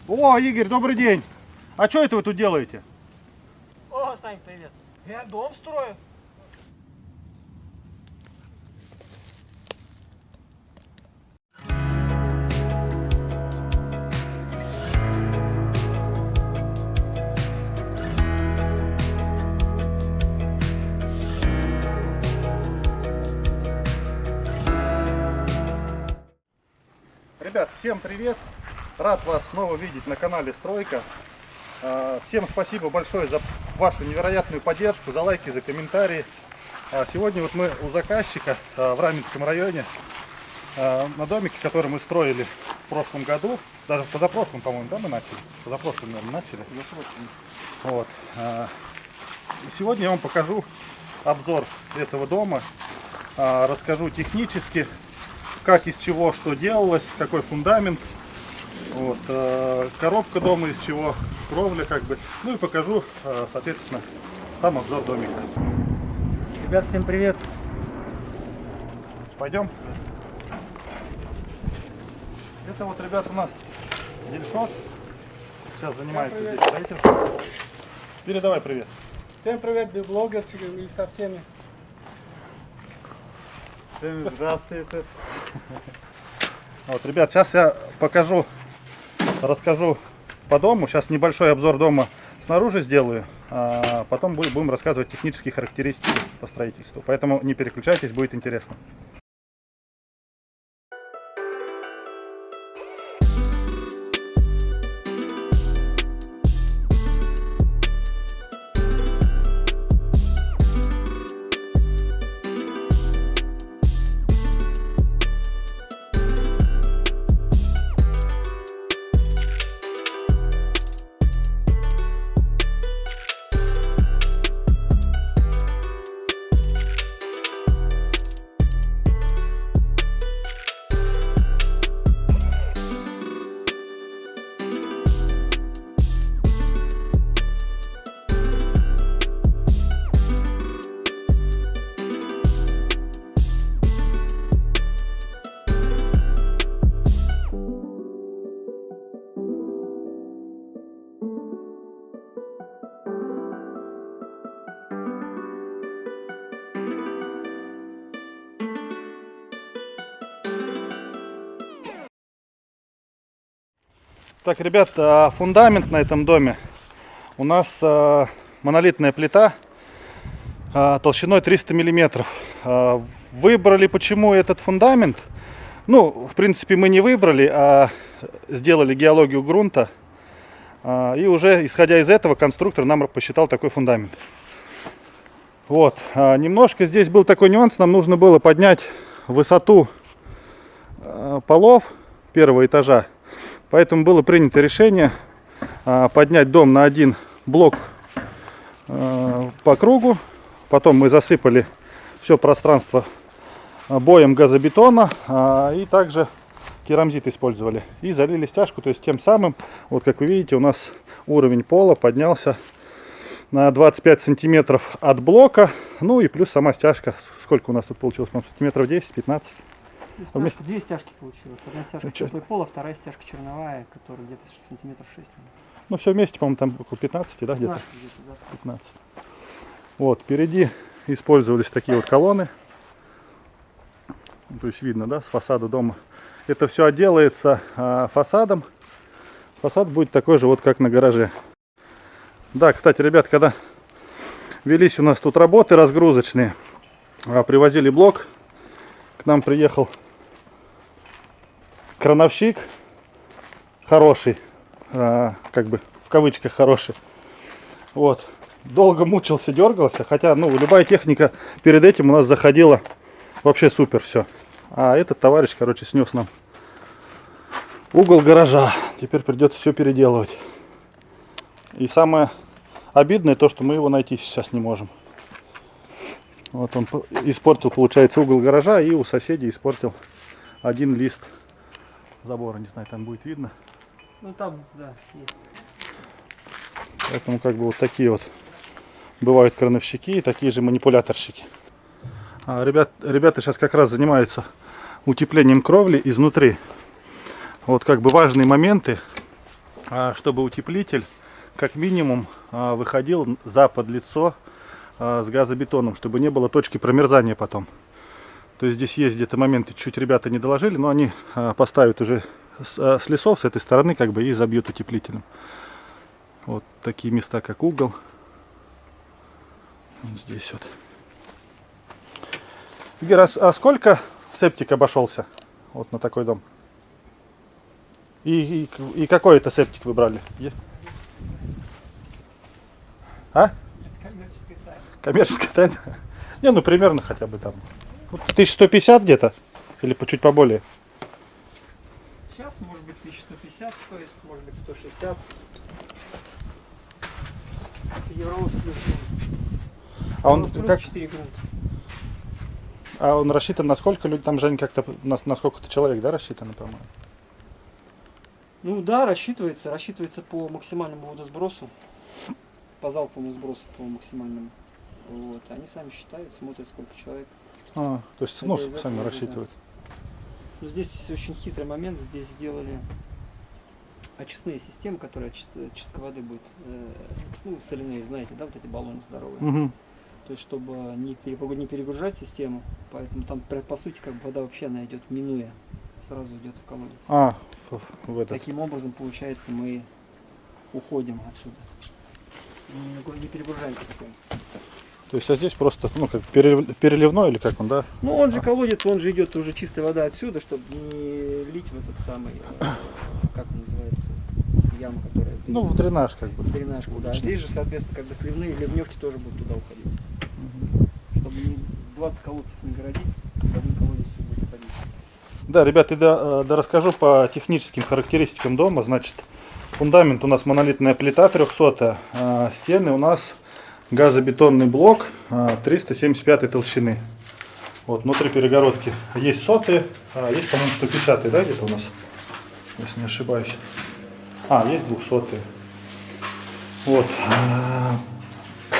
О, Игорь, добрый день. А что это вы тут делаете? О, Сань, привет. Я дом строю. Ребят, всем привет. Рад вас снова видеть на канале Стройка. Всем спасибо большое за вашу невероятную поддержку, за лайки, за комментарии. Сегодня вот мы у заказчика в Раменском районе на домике, который мы строили в прошлом году, даже позапрошлом, по-моему, да, мы начали? Позапрошлом, наверное, начали. Вот. Сегодня я вам покажу обзор этого дома, расскажу технически, как, из чего, что делалось, какой фундамент, вот, коробка дома из чего, кровля как бы, ну и покажу, соответственно, сам обзор домика. Ребят, всем привет. Пойдем. Это вот, ребят, у нас Дильшот, сейчас занимается здесь строительством. Передавай привет. Всем привет, блогерчики и со всеми. Всем здравствуйте. Вот, ребят, сейчас я покажу, расскажу по дому. Сейчас небольшой обзор дома снаружи сделаю, а потом будем рассказывать технические характеристики по строительству. Поэтому не переключайтесь, будет интересно. Так, ребят, фундамент на этом доме у нас монолитная плита толщиной 300 миллиметров. Выбрали почему этот фундамент? Ну, в принципе, мы не выбрали, а сделали геологию грунта. И уже исходя из этого конструктор нам посчитал такой фундамент. Вот, немножко здесь был такой нюанс, нам нужно было поднять высоту полов первого этажа. Поэтому было принято решение поднять дом на один блок по кругу. Потом мы засыпали все пространство боем газобетона и также керамзит использовали. И залили стяжку, то есть тем самым, вот как вы видите, у нас уровень пола поднялся на 25 сантиметров от блока. Ну и плюс сама стяжка. Сколько у нас тут получилось? Сантиметров 10-15. Две стяжки получилось. Одна стяжка теплый пол, а вторая стяжка черновая, которая где-то сантиметров 6. Ну все вместе, по-моему, там около 15, да, где-то? 15. Вот, впереди использовались такие вот колонны. То есть видно, да, с фасада дома. Это все отделается фасадом. Фасад будет такой же, вот как на гараже. Да, кстати, ребят, когда велись у нас тут работы разгрузочные, привозили блок, к нам приехал крановщик хороший, как бы в кавычках хороший. Вот, долго мучился, дергался, хотя, ну, любая техника перед этим у нас заходила вообще супер все. А этот товарищ, короче, снес нам угол гаража. Теперь придется все переделывать. И самое обидное то, что мы его найти сейчас не можем. Вот он испортил, получается, угол гаража, и у соседей испортил один лист забора. Не знаю, там будет видно. Ну там, да, есть. Поэтому как бы вот такие вот бывают крановщики и такие же манипуляторщики. Ребята сейчас как раз занимаются утеплением кровли изнутри. Вот как бы важные моменты. чтобы утеплитель как минимум выходил за подлицо с газобетоном, чтобы не было точки промерзания потом. То есть здесь есть где-то моменты, чуть ребята не доложили, но они поставят уже с лесов, с этой стороны, как бы, и забьют утеплителем. Вот такие места, как угол. Вот здесь вот. Игорь, а сколько септик обошелся вот на такой дом? И какой это септик вы брали? А? Коммерческая тайна. Коммерческая тайна? Не, ну примерно хотя бы там. 1150 где-то? Или чуть поболее? Сейчас может быть 1150 стоит, может быть 160. Это Евроус плюс. А он Евроус плюс как? 4 грунта. А он рассчитан на сколько людей? Там, Жень, как-то на сколько-то человек, да, рассчитано, по-моему? Ну да, рассчитывается по максимальному водосбросу, по залповому сбросу по максимальному. Вот. Они сами считают, смотрят, сколько человек. То есть, Исходя ну, из сами этого, рассчитывают. Но здесь очень хитрый момент. Здесь сделали очистные системы, которые очистка воды будет. Ну, соляные, знаете, да, вот эти баллоны здоровые. Угу. То есть, чтобы не перегружать систему, поэтому там, по сути, как бы вода вообще она идет минуя, сразу идет в колодец. В этот. Таким образом, получается, мы уходим отсюда. Не перегружаем систему. То есть, а здесь просто, ну, как переливной или как он, да? Ну, он же колодец, он же идет уже чистая вода отсюда, чтобы не лить в этот самый, как он называется, яма, которая... Ну, в дренаж, как бы. Дренажку, да. Здесь же, соответственно, как бы сливные ливневки тоже будут туда уходить. Чтобы не 20 колодцев не городить, в один колодец все будет уходить. Да, ребят, и расскажу по техническим характеристикам дома. Значит, фундамент у нас монолитная плита 300, стены у нас газобетонный блок 375 толщины. Вот, внутри перегородки есть сотые, есть, по-моему, 150, да, где-то у нас, если не ошибаюсь. Есть 200. Вот.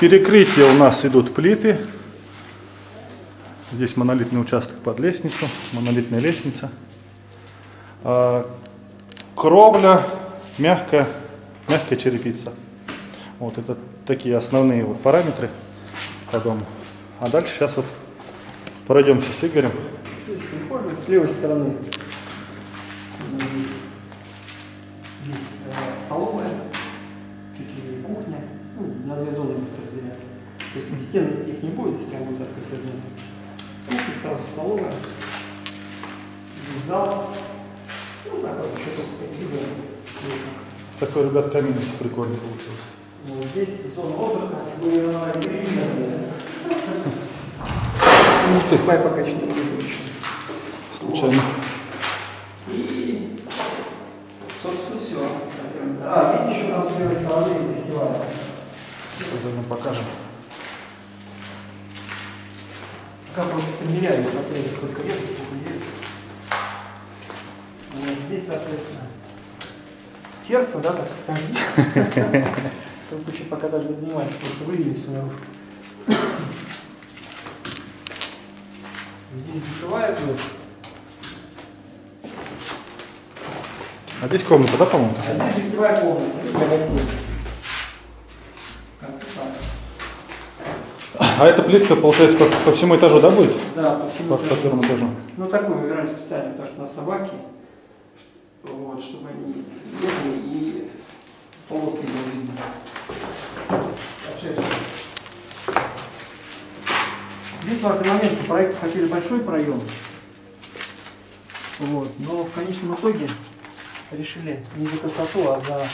Перекрытие у нас идут плиты. Здесь монолитный участок под лестницу, монолитная лестница. Кровля мягкая черепица. Вот это такие основные вот параметры по дому. А дальше сейчас вот пройдемся с Игорем. Прихожая с левой стороны. Здесь столовая, чуть ли кухня, ну, на две зоны будет разделяться. То есть стены их не будет, здесь прям будет открытая зона. Кухня, сразу столовая, здесь зал, ну такой еще только Такой, ребят, камин прикольный получился. вот здесь зона отдыха, не ступай, пока еще не вижу еще. Случайно. И, собственно, все. Есть еще там с левой стороны фестиваль. Сейчас зайдем, покажем. Пока просто примеряли, смотрели, сколько лет, сколько лет. Вот здесь, соответственно, сердце, да, так скажем. Тут еще пока даже не занимались, просто вывели все наружу. Здесь душевая будет. А здесь комната, да, по-моему? А здесь гостевая комната для гостей. Как-то так. А эта плитка, получается, по всему этажу, да, будет? Да, по всему По первому этажу. Ну, такую выбирали специально, потому что у нас собаки, вот, чтобы они бегали и полоски было видно. Здесь важный момент, по проекту хотели большой проем, вот, но в конечном итоге решили не за красоту, а за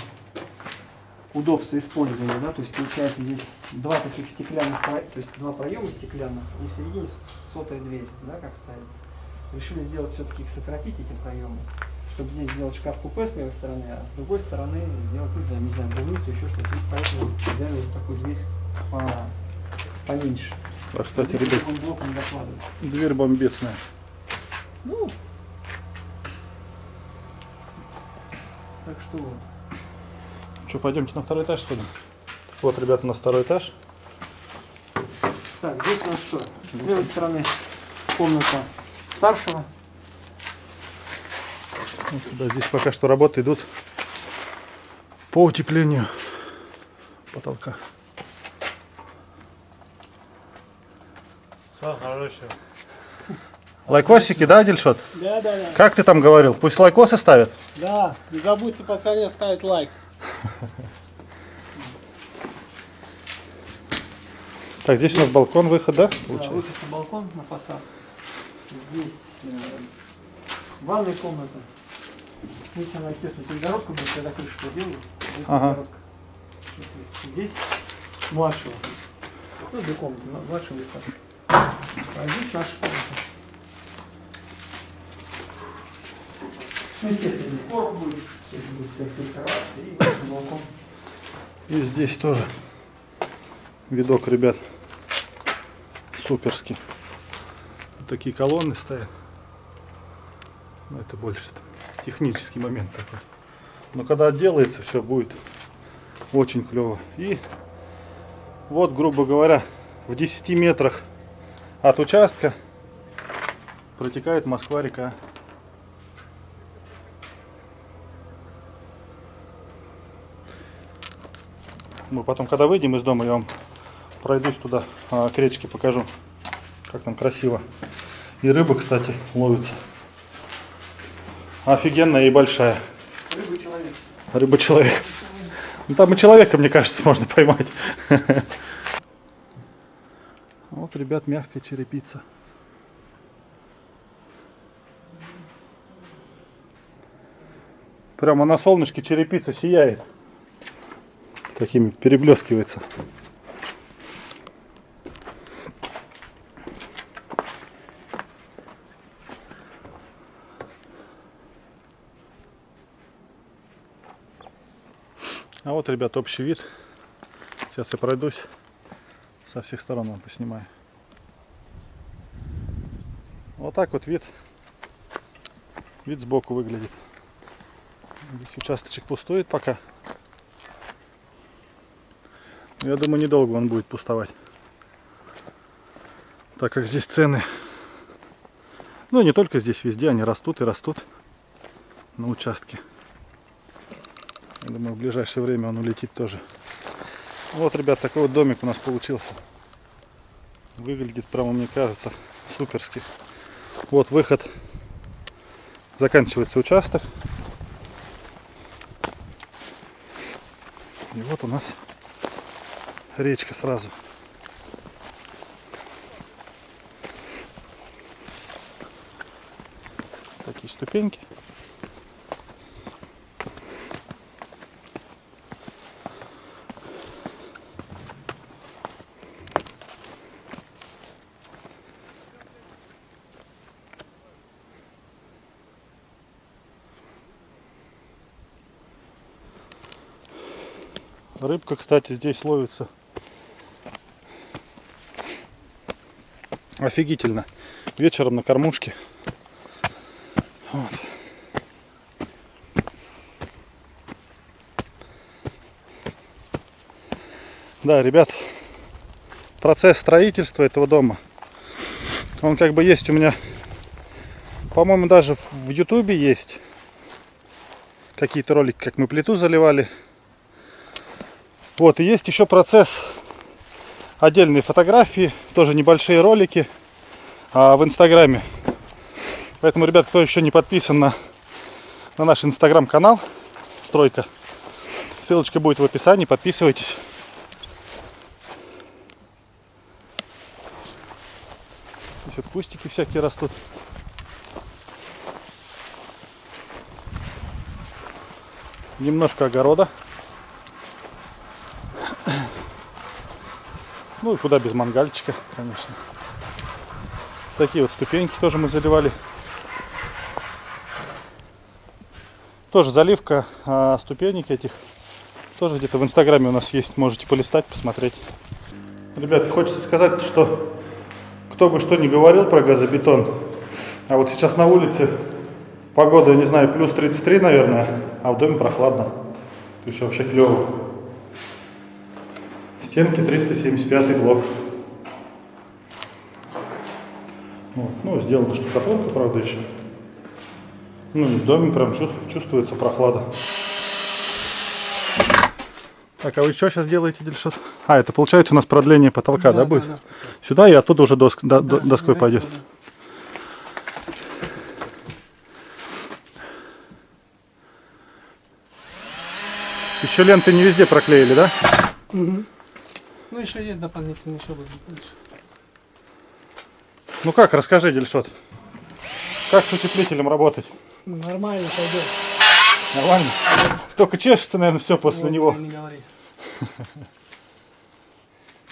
удобство использования, да, то есть получается здесь два таких стеклянных, то есть два проема стеклянных, и в середине сотая дверь, да, как ставится. Решили сделать все-таки их сократить, эти проемы, чтобы здесь сделать шкаф-купе с левой стороны, а с другой стороны сделать, ну, да, не знаю, больницу, еще что-то, поэтому взяли вот такую дверь поменьше. А, кстати, Здесь ребят, он блоком докладывает. дверь бомбецная. Ну, так что вот. Что, пойдемте на второй этаж сходим? Вот, ребята, на второй этаж. Так, здесь у нас что? С левой стороны комната старшего. Вот, да, здесь пока что работы идут по утеплению потолка. Все хорошо. Лайкосики, да, Дильшот? Да. Как ты там говорил? Пусть лайкосы ставят? Да, не забудьте, пацаны, ставить лайк. Так, здесь у нас балкон, выход, да? Да, Получается. выход на балкон, на фасад. Здесь ванная комната. Здесь она, естественно, перегородка будет, когда крышу делают. Будет Ага. перегородка. Здесь младшего. Ну, две комнаты, младшего и старшего. А здесь наша комната. Ну, естественно, здесь порог будет, здесь будет всякие кровати и выход на балкон. И здесь тоже видок, ребят, суперский. Вот такие колонны стоят. Но это больше технический момент такой. Но когда отделается, все будет очень клево. И вот, грубо говоря, в 10 метрах от участка протекает Москва-река. Мы потом, когда выйдем из дома, я вам пройдусь туда, к речке покажу, как там красиво. И рыба, кстати, ловится. Офигенная и большая. Рыба-человек. Рыба-человек. Ну, там и человека, мне кажется, можно поймать. Вот, ребят, мягкая черепица. Прямо на солнышке черепица сияет. Такими переблескивается. А вот, ребят, общий вид. Сейчас я пройдусь. Со всех сторон вам поснимаю. Вот так вот вид сбоку выглядит. Здесь участочек пустует пока. Я думаю, недолго он будет пустовать. Так как здесь цены, ну не только здесь, везде они растут и растут на участке. Я думаю, в ближайшее время он улетит тоже. Вот, ребят, такой вот домик у нас получился. Выглядит прямо, мне кажется, суперски. Вот выход. Заканчивается участок. И вот у нас речка сразу. Такие ступеньки. Рыбка, кстати, здесь ловится офигительно. Вечером на кормушке. Вот. Да, ребят, процесс строительства этого дома, он как бы есть у меня, по-моему, даже в Ютубе есть какие-то ролики, как мы плиту заливали. Вот, и есть еще процесс, отдельные фотографии, тоже небольшие ролики в Инстаграме. Поэтому, ребят, кто еще не подписан на наш Инстаграм-канал Стройка, ссылочка будет в описании, подписывайтесь. Здесь вот кустики всякие растут. Немножко огорода. Ну и куда без мангальчика, конечно. Такие вот ступеньки тоже мы заливали. Тоже заливка ступенек этих. Тоже где-то в Инстаграме у нас есть. Можете полистать, посмотреть. Ребят, хочется сказать, что кто бы что ни говорил про газобетон, а вот сейчас на улице погода, я не знаю, плюс 33, наверное, а в доме прохладно. То есть вообще клево. Стенки 375 блок. Вот. Ну, сделана штукатурка, правда, еще. Ну, в доме прям чувствуется прохлада. Так, а вы что сейчас делаете, Дильшот? А, это получается у нас продление потолка, да, будет? Да. Сюда и оттуда уже доской Да, пойдет. да. Еще ленты не везде проклеили, да? Мгм. Ну, еще есть дополнительный, еще будет больше. Ну как, расскажи, Дильшот. Как с утеплителем работать? Нормально пойдет. Нормально? Только чешется, наверное, все после Вот, него. не говори.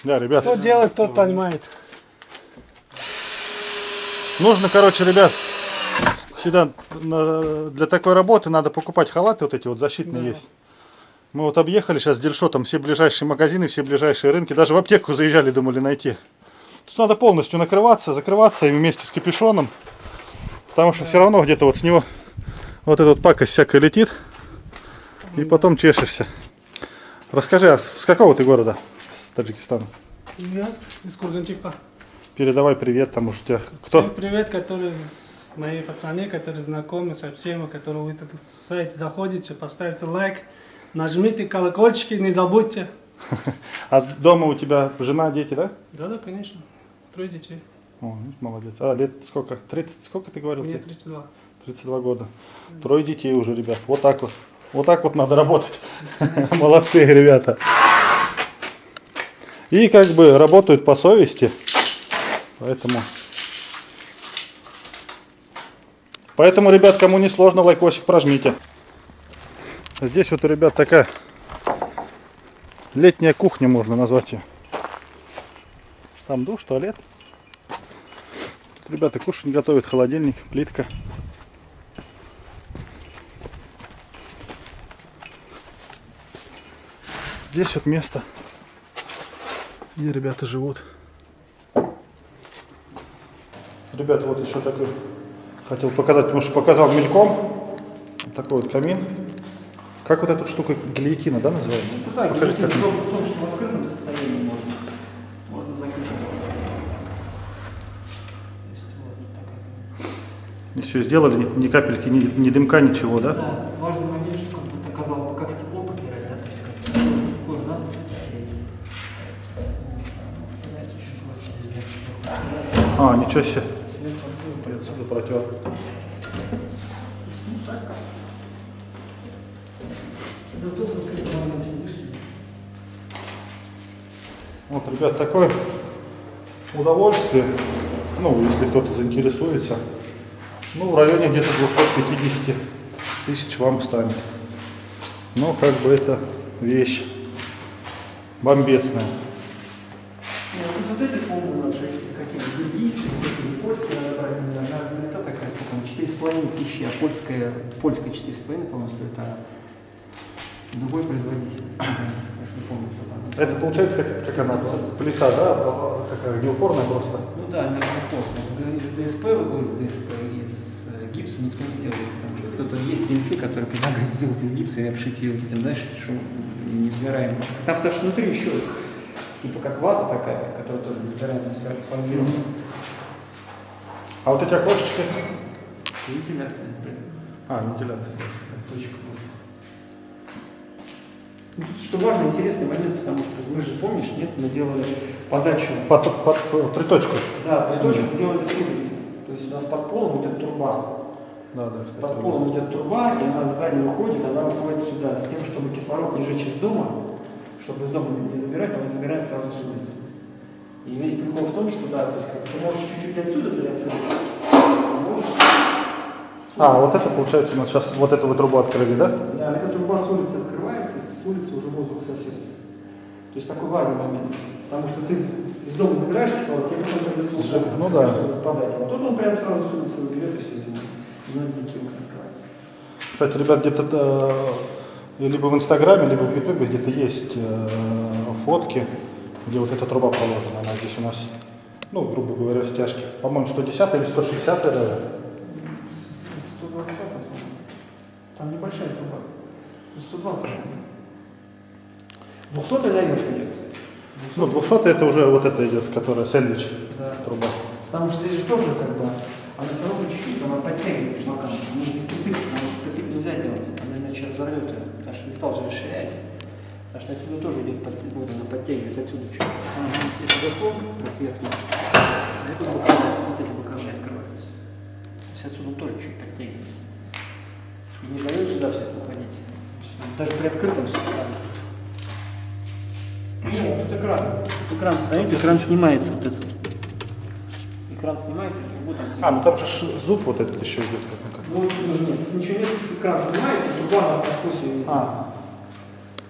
Да, ребят. Кто делает, тот понимает. Нужно, короче, ребят, всегда для такой работы надо покупать халаты, вот эти вот защитные Да. есть. Мы вот объехали сейчас с Дильшотом все ближайшие магазины, все ближайшие рынки, даже в аптеку заезжали, думали найти. Тут надо полностью накрываться, закрываться им вместе с капюшоном, потому что все равно где-то вот с него вот эта вот пакость всякая летит, и потом чешешься. Расскажи, а с какого ты города? С Таджикистана. Я из Курганчика. Передавай привет, там уж у тебя кто? Всем привет, которые мои пацаны, которые знакомы со всеми, которые вы этот сайт заходите, поставьте лайк, нажмите колокольчики, не забудьте. А дома у тебя жена, дети, да? Да, конечно. 3 детей. О, молодец. А лет сколько? 30, сколько ты говорил? Мне тебе? 32. 32 года. 3 детей уже, ребят. Вот так вот. Вот так вот надо работать. Молодцы, ребята. И как бы работают по совести. Поэтому, ребят, кому не сложно, лайкосик прожмите. Здесь вот у ребят такая летняя кухня, можно назвать ее. Там душ, туалет. Тут ребята кушать готовят, холодильник, плитка. Здесь вот место, где ребята живут. Ребята, вот еще такой хотел показать, потому что показал мельком. Вот такой вот камин. Как вот эта штука, гильотина, да, называется? Ну, да, Покажите, как гильотина в том, что в открытом состоянии можно в закрытом состоянии. То есть, вот такая. И все сделали, ни капельки, ни дымка, ничего, да? Да, важный момент, что как будто казалось бы, как стекло потерять, да, то есть как стекло же надо потерять. Потерять очень просто здесь, да. А, ничего себе. Сверху Я отсюда протер. ну так как. Зато с открытым окном сидишь себе. Вот, ребят, такое удовольствие. Ну, если кто-то заинтересуется. Ну, в районе где-то 250 тысяч вам станет. Но как бы это вещь бомбецная. Нет, вот эти помню, то есть какие-то бельгийские, какие-то польские, она это такая, сколько там, 4,5 тысячи, а польская 4,5, по-моему, стоит, а другой производитель. Я не помню, кто там. Это получается как она, плита, да? Такая неупорная просто. Ну да, она комфортная. Из ДСП, из гипса никто не делает, потому что кто-то есть клинцы, которые предлагают сделать из гипса и обшить ее этим, знаешь, что несгораемо. Там потому что внутри еще типа как вата такая, которая тоже несгораемо сформирована. А вот эти окошечки? Вентиляция. А, вентиляция просто. Точка. Ну, тут, что важно, интересный момент, потому что мы же, помнишь, нет, мы делали подачу. Под приточку. Да, приточку делали с улицы. То есть у нас под полом идет труба. Да, да, кстати. Под полом идет труба, и она сзади выходит, она выходит сюда, с тем, чтобы кислород не жечь из дома, чтобы из дома не забирать, а он забирает сразу с улицы. И весь прикол в том, что да, то есть как ты можешь чуть-чуть отсюда взять, а можешь с А, улицы. вот это получается у нас сейчас, вот эту вы трубу открыли, да? Да, эта труба с улицы открывается, и с улицы уже воздух сосется. То есть такой важный момент. Потому что ты из дома забираешь кислород, тебе потом придется уже Ну да. подать. А вот тут он прям сразу с улицы выберет и все зимой. Не надо никаких открывать. Кстати, ребят, где-то либо в Инстаграме, либо в Ютубе где-то есть фотки, где вот эта труба проложена. Она здесь у нас, ну, грубо говоря, стяжки. По-моему, 110 или 160 даже. 120, там небольшая труба. 120. 200 наверх идет. Ну, 200 это уже вот это идет, которая сэндвич Да. труба. Потому что здесь же тоже как бы, она все равно чуть-чуть, она подтягивает шлаком. Не впритык, потому что впритык нельзя делать, она иначе разорвет ее, потому что металл же расширяется. Потому что отсюда тоже идет вот она подтягивает отсюда чуть. Это заслонка сверху. А тут вот эти боковые открываются. То есть отсюда тоже чуть подтягивает. И не дает сюда все это уходить. Даже при открытом все это. Тут экран. Тут экран стоит, экран снимается. Вот этот. Экран снимается, и вот он. Ну там же зуб вот этот еще идет. Ну, нет, ничего нет, экран снимается, буквально в раскосе.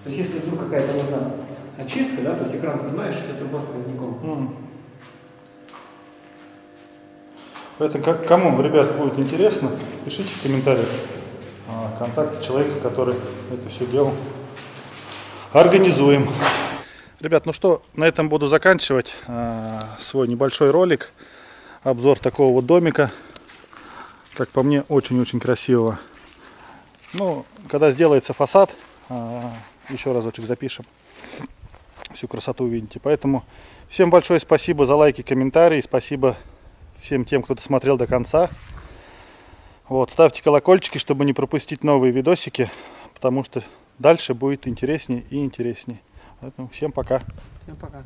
То есть, если вдруг какая-то нужна очистка, да, то есть экран снимаешь, у тебя труба сквозняком. Поэтому, кому, ребят, будет интересно, пишите в комментариях контакт человека, который это все делал. Организуем. Ребят, ну что, на этом буду заканчивать свой небольшой ролик. Обзор такого вот домика. Как по мне, очень-очень красивого. Ну, когда сделается фасад, еще разочек запишем. Всю красоту увидите. Поэтому всем большое спасибо за лайки, комментарии. Спасибо всем тем, кто досмотрел до конца. Вот, ставьте колокольчики, чтобы не пропустить новые видосики, потому что дальше будет интереснее и интереснее. Поэтому всем пока. Всем пока.